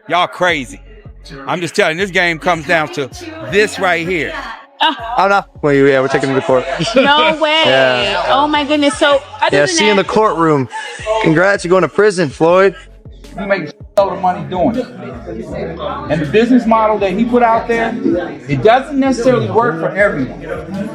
Y'all crazy. I'm just telling you, this game comes down to this right here. I'm not. Well, yeah, we're taking him to court. No way. Yeah. Oh my goodness. So other Yeah, than see you in the that, courtroom. Congrats, you're going to prison, Floyd. You make a load of money doing it. And the business model that he put out there, it doesn't necessarily work for everyone.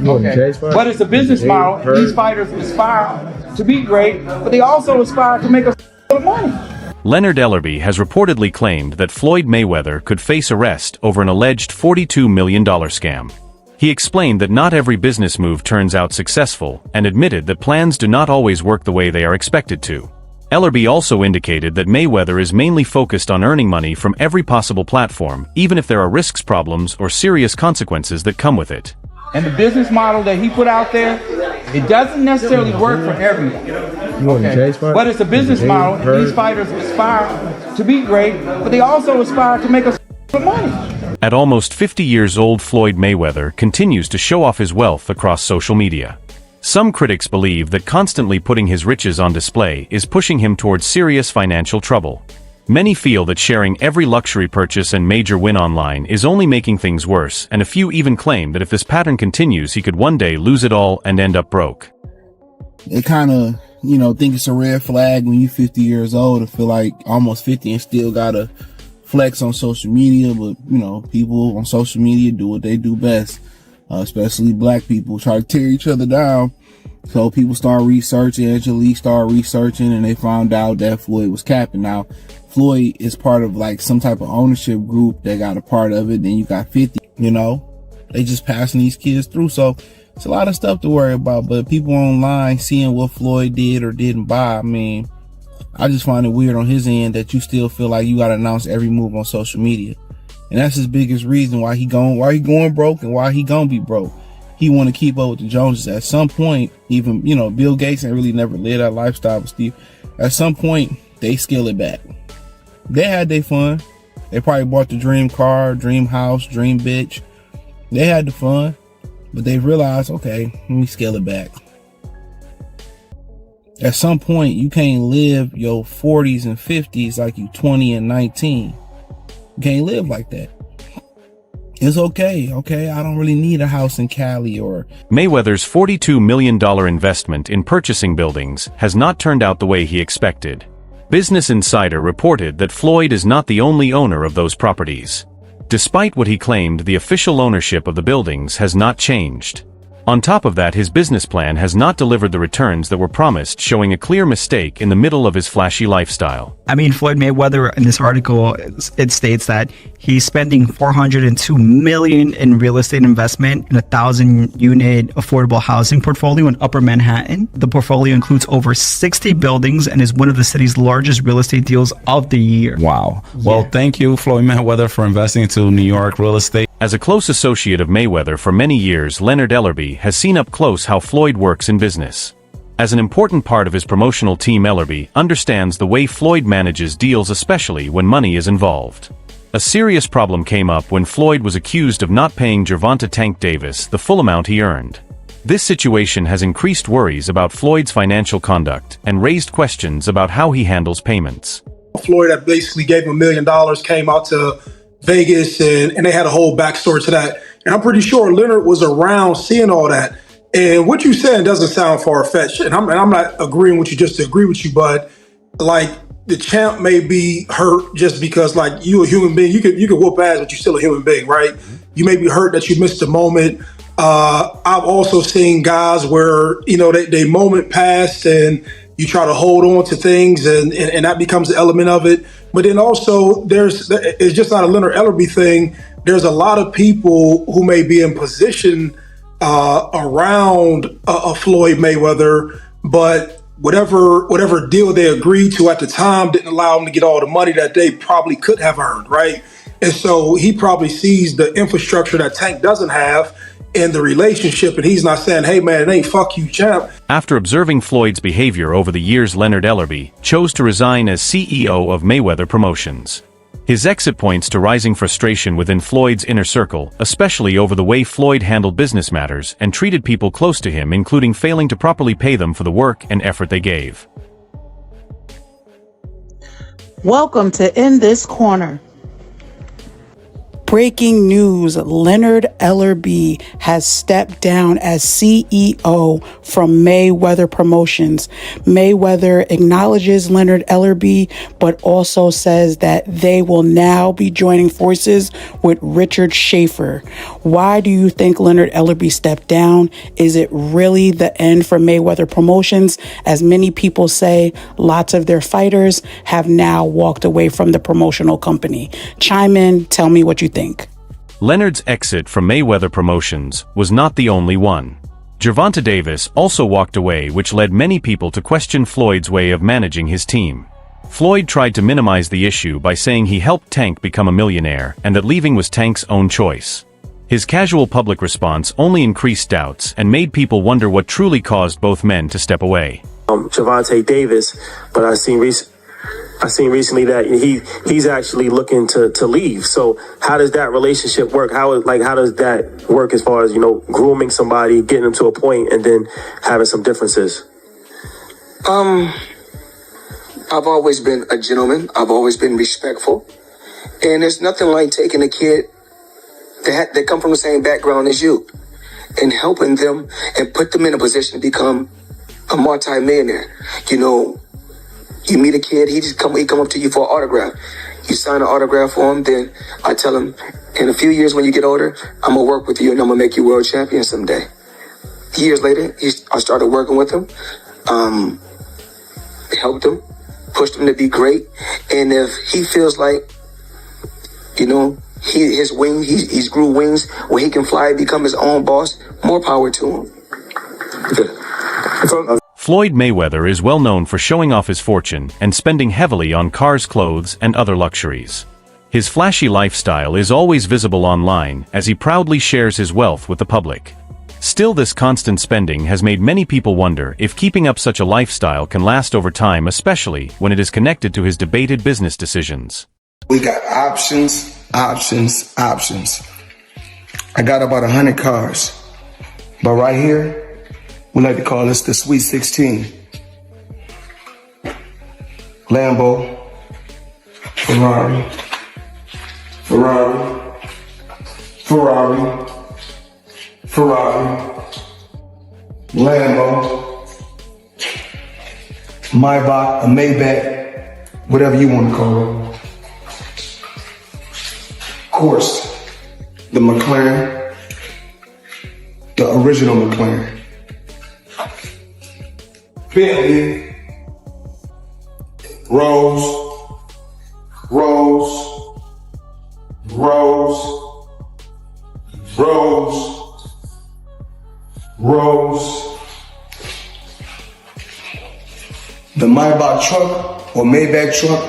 Okay. But it's a business model, and these fighters aspire to be great, but they also aspire to make a load of money. Leonard Ellerbe has reportedly claimed that Floyd Mayweather could face arrest over an alleged $42 million scam. He explained that not every business move turns out successful and admitted that plans do not always work the way they are expected to. Ellerbe also indicated that Mayweather is mainly focused on earning money from every possible platform, even if there are risks, problems, or serious consequences that come with it. And the business model that he put out there, it doesn't necessarily work for everyone. Okay. But it's a business model, and these fighters aspire to be great, but they also aspire to make a lot of money. At almost 50 years old, Floyd Mayweather continues to show off his wealth across social media. Some critics believe that constantly putting his riches on display is pushing him towards serious financial trouble. Many feel that sharing every luxury purchase and major win online is only making things worse, and a few even claim that if this pattern continues, he could one day lose it all and end up broke. They kind of, think it's a red flag when you're 50 years old and feel like almost 50 and still gotta flex on social media. But, people on social media do what they do best. Especially black people try to tear each other down. So people start researching, Angelique started researching, and they found out that Floyd was capping. Now, Floyd is part of like some type of ownership group that got a part of it. Then you got 50, they just passing these kids through. So it's a lot of stuff to worry about, but people online seeing what Floyd did or didn't buy. I just find it weird on his end that you still feel like you got to announce every move on social media. And that's his biggest reason why he going broke and why he gonna be broke. He want to keep up with the Joneses. At some point, even, Bill Gates ain't really never lived that lifestyle with Steve. At some point, they scale it back. They had their fun. They probably bought the dream car, dream house, dream bitch. They had the fun, but they realized, okay, let me scale it back. At some point, you can't live your 40s and 50s like you 20 and 19. You can't live like that. It's okay. I don't really need a house in Cali or... Mayweather's $42 million investment in purchasing buildings has not turned out the way he expected. Business Insider reported that Floyd is not the only owner of those properties. Despite what he claimed, the official ownership of the buildings has not changed. On top of that, his business plan has not delivered the returns that were promised, showing a clear mistake in the middle of his flashy lifestyle. Floyd Mayweather, in this article, it states that he's spending $402 million in real estate investment in a 1,000-unit affordable housing portfolio in Upper Manhattan. The portfolio includes over 60 buildings and is one of the city's largest real estate deals of the year. Wow. Well, thank you, Floyd Mayweather, for investing into New York real estate. As a close associate of Mayweather for many years, Leonard Ellerbe has seen up close how Floyd works in business. As an important part of his promotional team, Ellerbe understands the way Floyd manages deals, especially when money is involved. A serious problem came up when Floyd was accused of not paying Gervonta Tank Davis the full amount he earned. This situation has increased worries about Floyd's financial conduct and raised questions about how he handles payments. Floyd that basically gave him $1 million came out to Vegas and they had a whole backstory to that. And I'm pretty sure Leonard was around seeing all that. And what you're saying doesn't sound far-fetched. And I'm not agreeing with you just to agree with you, but like the champ may be hurt just because like you a human being, you could whoop ass, but you're still a human being, right? You may be hurt that you missed a moment. I've also seen guys where, they moment passed and you try to hold on to things and that becomes an element of it. But then also it's just not a Leonard Ellerbe thing. There's a lot of people who may be in position around a Floyd Mayweather, but whatever deal they agreed to at the time didn't allow them to get all the money that they probably could have earned, right? And so he probably sees the infrastructure that Tank doesn't have in the relationship, and he's not saying, hey man, it ain't fuck you, champ. After observing Floyd's behavior over the years, Leonard Ellerbe chose to resign as CEO of Mayweather Promotions. His exit points to rising frustration within Floyd's inner circle, especially over the way Floyd handled business matters and treated people close to him, including failing to properly pay them for the work and effort they gave. Welcome to In This Corner. Breaking news, Leonard Ellerbe has stepped down as CEO from Mayweather Promotions. Mayweather acknowledges Leonard Ellerbe, but also says that they will now be joining forces with Richard Schaefer. Why do you think Leonard Ellerbe stepped down? Is it really the end for Mayweather Promotions? As many people say, lots of their fighters have now walked away from the promotional company. Chime in, tell me what you think. Leonard's exit from Mayweather Promotions was not the only one. Gervonta Davis also walked away, which led many people to question Floyd's way of managing his team. Floyd tried to minimize the issue by saying he helped Tank become a millionaire and that leaving was Tank's own choice. His casual public response only increased doubts and made people wonder what truly caused both men to step away. Gervonta Davis, but I seen recently that he's actually looking to leave. So how does that relationship work? How does that work as far as, grooming somebody, getting them to a point, and then having some differences? I've always been a gentleman. I've always been respectful, and there's nothing like taking a kid that come from the same background as you and helping them and put them in a position to become a multi-millionaire. You meet a kid, he come up to you for an autograph. You sign an autograph for him, then I tell him, in a few years when you get older, I'm gonna work with you and I'm gonna make you world champion someday. Years later, I started working with him, helped him, pushed him to be great. And if he feels like, he's grew wings where he can fly, become his own boss, more power to him. Floyd Mayweather is well known for showing off his fortune and spending heavily on cars, clothes, and other luxuries. His flashy lifestyle is always visible online as he proudly shares his wealth with the public. Still, this constant spending has made many people wonder if keeping up such a lifestyle can last over time, especially when it is connected to his debated business decisions. We got options. I got about 100 cars, but right here, we like to call this the Sweet 16. Lambo, Ferrari, Lambo, Maybach, a Maybach, whatever you want to call it. Of course, the McLaren, the original McLaren. Bentley, Rolls, the Maybach truck or Maybach truck,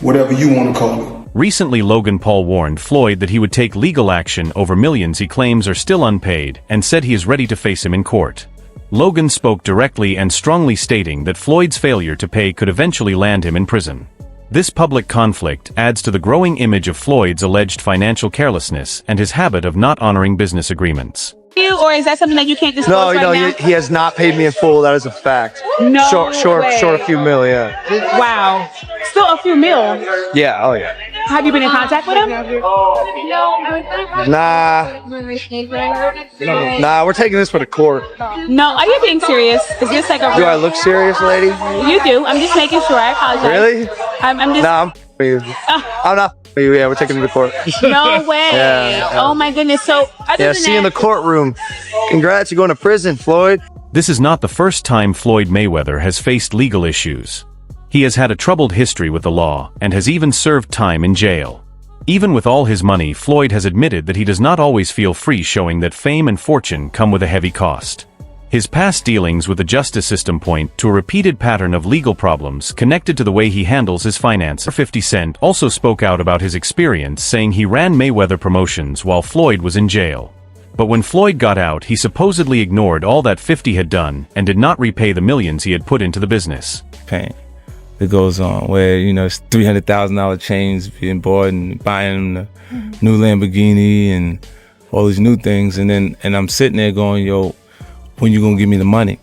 whatever you want to call it. Recently, Logan Paul warned Floyd that he would take legal action over millions he claims are still unpaid and said he is ready to face him in court. Logan spoke directly and strongly, stating that Floyd's failure to pay could eventually land him in prison. This public conflict adds to the growing image of Floyd's alleged financial carelessness and his habit of not honoring business agreements. Or is that something that you can't disclose right now? He has not paid me in full. That is a fact. No Short way. a few mil, yeah. Wow. Still a few mil. Yeah, oh yeah. Have you been in contact with him? Nah, we're taking this for the court. No, are you being serious? Is this like a Do I look serious, lady? You do. I'm just making sure. I apologize. Really? I'm just... Nah, I'm not. Yeah, we're taking him to court. No way. Yeah. Oh my goodness. So, See you in the courtroom. Congrats, you're going to prison, Floyd. This is not the first time Floyd Mayweather has faced legal issues. He has had a troubled history with the law and has even served time in jail. Even with all his money, Floyd has admitted that he does not always feel free, showing that fame and fortune come with a heavy cost. His past dealings with the justice system point to a repeated pattern of legal problems connected to the way he handles his finances. 50 Cent also spoke out about his experience, saying he ran Mayweather Promotions while Floyd was in jail. But when Floyd got out, he supposedly ignored all that 50 had done and did not repay the millions he had put into the business. Pain that goes on where, it's $300,000 chains being bought and buying the new Lamborghini and all these new things. And I'm sitting there going, yo, when you gonna give me the money?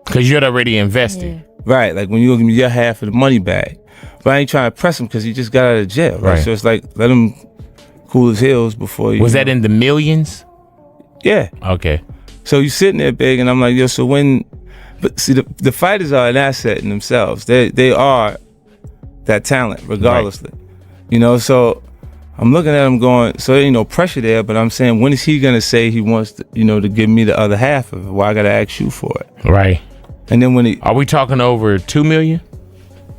Because you're already invested. Yeah. Right, like when you gonna give me your half of the money back. But I ain't trying to press him because he just got out of jail, right? So it's like, let him cool as hills before you. Was that in the millions? Yeah. Okay. So you sitting there big, and I'm like, yo, so when, but see, the fighters are an asset in themselves. They are that talent, regardlessly. Right. You know, so I'm looking at him going, so there ain't no pressure there, but I'm saying, when is he gonna say he wants to, you know, to give me the other half of it? Why I gotta ask you for it? Right. And then when are we talking over 2 million?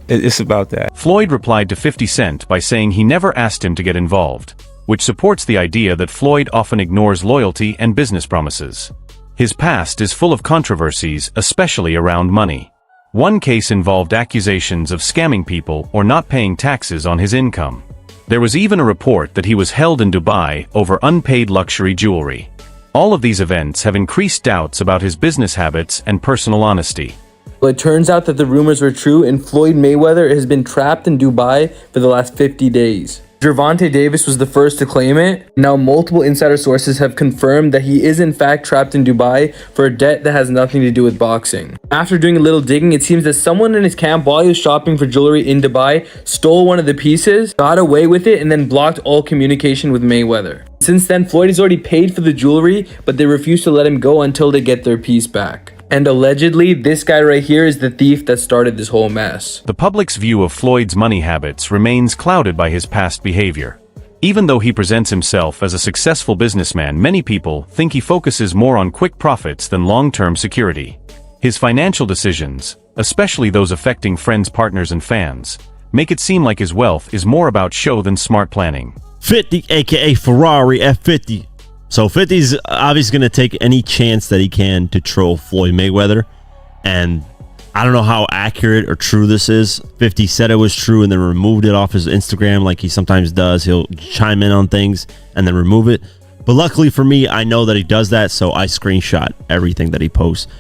It's about that. Floyd replied to 50 Cent by saying he never asked him to get involved, which supports the idea that Floyd often ignores loyalty and business promises. His past is full of controversies, especially around money. One case involved accusations of scamming people or not paying taxes on his income. There was even a report that he was held in Dubai over unpaid luxury jewelry. All of these events have increased doubts about his business habits and personal honesty. Well, it turns out that the rumors were true, and Floyd Mayweather has been trapped in Dubai for the last 50 days. Gervonta Davis was the first to claim it. Now multiple insider sources have confirmed that he is in fact trapped in Dubai for a debt that has nothing to do with boxing. After doing a little digging, it seems that someone in his camp, while he was shopping for jewelry in Dubai, stole one of the pieces, got away with it, and then blocked all communication with Mayweather. Since then, Floyd has already paid for the jewelry, but they refuse to let him go until they get their piece back. And allegedly, this guy right here is the thief that started this whole mess. The public's view of Floyd's money habits remains clouded by his past behavior. Even though he presents himself as a successful businessman, many people think he focuses more on quick profits than long-term security. His financial decisions, especially those affecting friends, partners, and fans, make it seem like his wealth is more about show than smart planning. 50, aka Ferrari F50. So 50's obviously going to take any chance that he can to troll Floyd Mayweather. And I don't know how accurate or true this is. 50 said it was true and then removed it off his Instagram like he sometimes does. He'll chime in on things and then remove it. But luckily for me, I know that he does that, so I screenshot everything that he posts.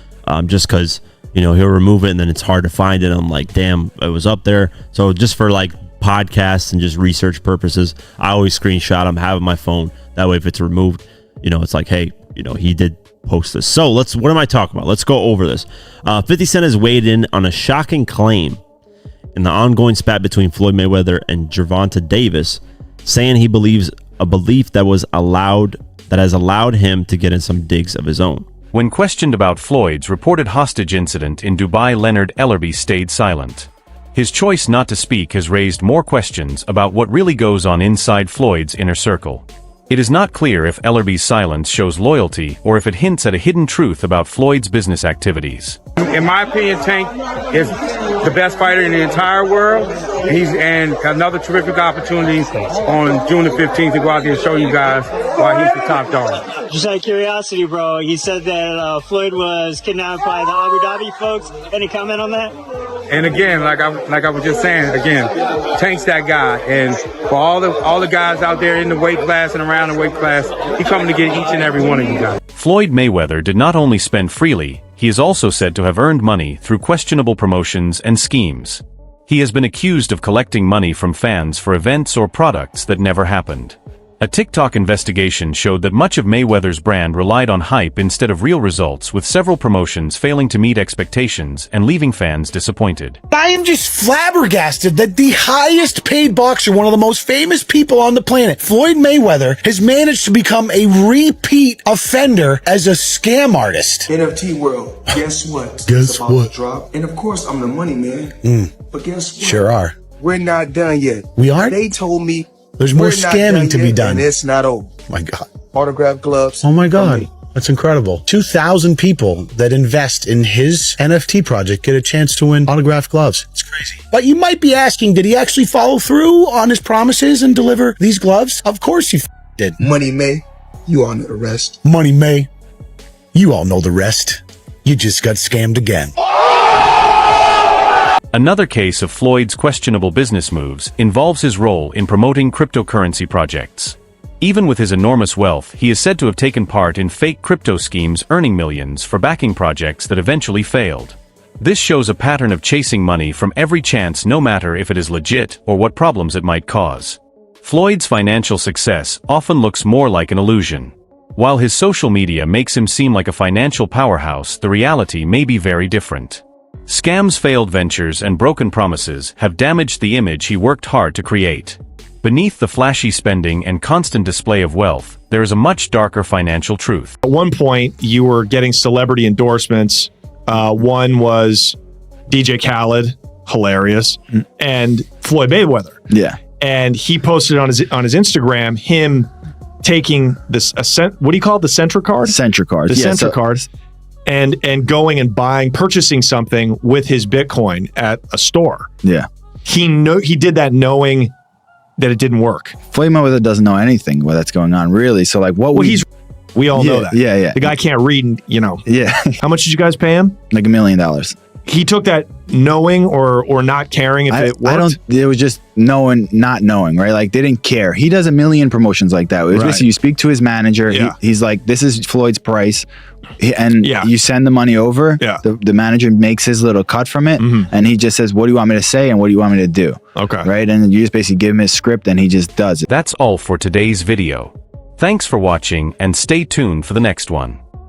Just because, you know, he'll remove it and then it's hard to find it. I'm like, damn, it was up there. So just for like podcasts and just research purposes, I always screenshot them, have it on my phone. That way if it's removed, you know, it's like, hey, you know, he did post this. So what am I talking about? Let's go over this. 50 Cent has weighed in on a shocking claim in the ongoing spat between Floyd Mayweather and Gervonta Davis, saying he believes a belief that has allowed him to get in some digs of his own. When questioned about Floyd's reported hostage incident in Dubai, Leonard Ellerbe stayed silent. His choice not to speak has raised more questions about what really goes on inside Floyd's inner circle. It is not clear if Ellerbe's silence shows loyalty or if it hints at a hidden truth about Floyd's business activities. In my opinion, Tank is the best fighter in the entire world. And another terrific opportunity on June the 15th to go out there and show you guys why he's the top dog. Just out of curiosity, bro, you said that Floyd was kidnapped by the Abu Dhabi folks. Any comment on that? And again, like I was just saying, again, Tank's that guy. And for all the guys out there in the weight class and around the weight class, he's coming to get each and every one of you guys. Floyd Mayweather did not only spend freely, he is also said to have earned money through questionable promotions and schemes. He has been accused of collecting money from fans for events or products that never happened. A TikTok investigation showed that much of Mayweather's brand relied on hype instead of real results, with several promotions failing to meet expectations and leaving fans disappointed. I am just flabbergasted that the highest paid boxer, one of the most famous people on the planet, Floyd Mayweather, has managed to become a repeat offender as a scam artist. NFT world, guess what? Guess what? Drop. And of course, I'm the money man. But guess what? Sure are. We're not done yet. We aren't? They told me there's more scamming to be done. And it's not over. My God. Autograph gloves. Oh my God. That's incredible. 2,000 people that invest in his NFT project get a chance to win autographed gloves. It's crazy. But you might be asking, did he actually follow through on his promises and deliver these gloves? Of course he did. Money May, you all know the rest. Money May, you all know the rest. You just got scammed again. Another case of Floyd's questionable business moves involves his role in promoting cryptocurrency projects. Even with his enormous wealth, he is said to have taken part in fake crypto schemes, earning millions for backing projects that eventually failed. This shows a pattern of chasing money from every chance, no matter if it is legit or what problems it might cause. Floyd's financial success often looks more like an illusion. While his social media makes him seem like a financial powerhouse, the reality may be very different. Scams, failed ventures, and broken promises have damaged the image he worked hard to create. Beneath the flashy spending and constant display of wealth, there is a much darker financial truth. At one point, you were getting celebrity endorsements. One was DJ Khaled, hilarious, and Floyd Mayweather. Yeah. And he posted on his Instagram him taking this what do you call it? The Centra card? Centra card. The Centra cards. And going and purchasing something with his Bitcoin at a store. Yeah. He did that knowing that it didn't work. Floyd Mayweather doesn't know anything what that's going on, really. So like we all know that. Yeah. The guy can't read, and Yeah. How much did you guys pay him? Like $1 million. He took that knowing or not caring if it worked? It was just not knowing, right? Like they didn't care. He does a million promotions like that. It was basically you speak to his manager. Yeah. He's like, this is Floyd's price. You send the money over. Yeah. The manager makes his little cut from it. And he just says, what do you want me to say? And what do you want me to do? Okay. Right. And you just basically give him his script and he just does it. That's all for today's video. Thanks for watching and stay tuned for the next one.